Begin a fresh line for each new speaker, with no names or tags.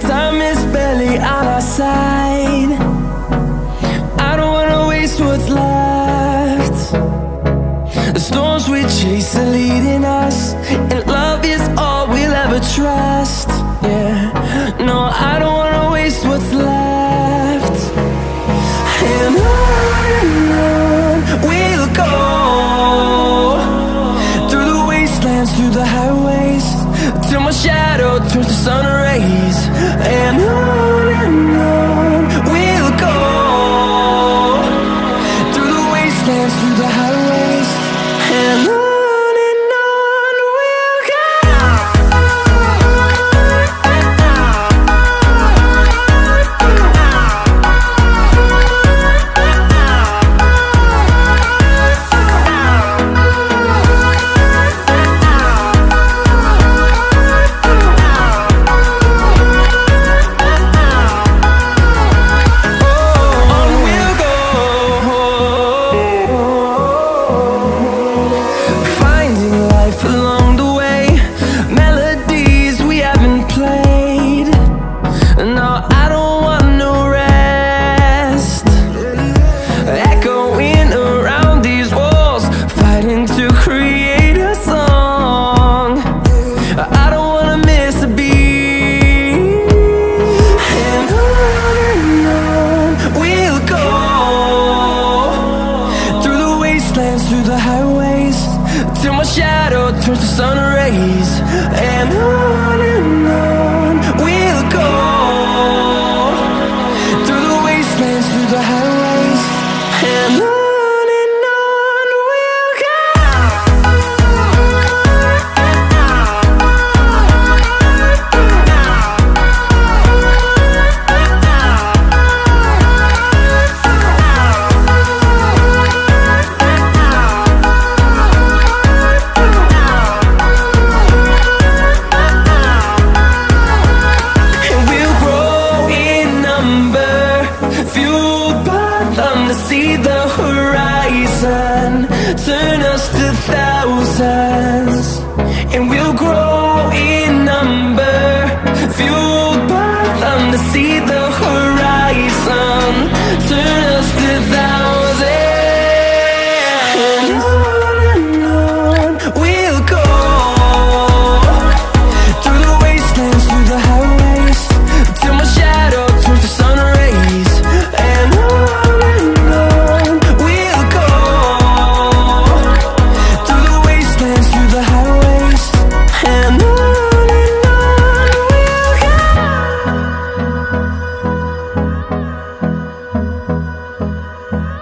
Time is barely on our side. I don't wanna waste what's left. The storms we chase are leading us, and love is all we'll ever trust. Yeah, no, I don't wanna waste what's left. And on we'll go, through the wastelands, through the highways, till my shadow turns to sun rays. And on we'll go, through the wastelands, through the highways, and on we'll go. Through the highways, till my shadow turns to sun rays. And on we'll go, through the wastelands, through the highways, and on we'll go. To see the horizon turn us to thousands, and we'll grow in number, fueled by them to see the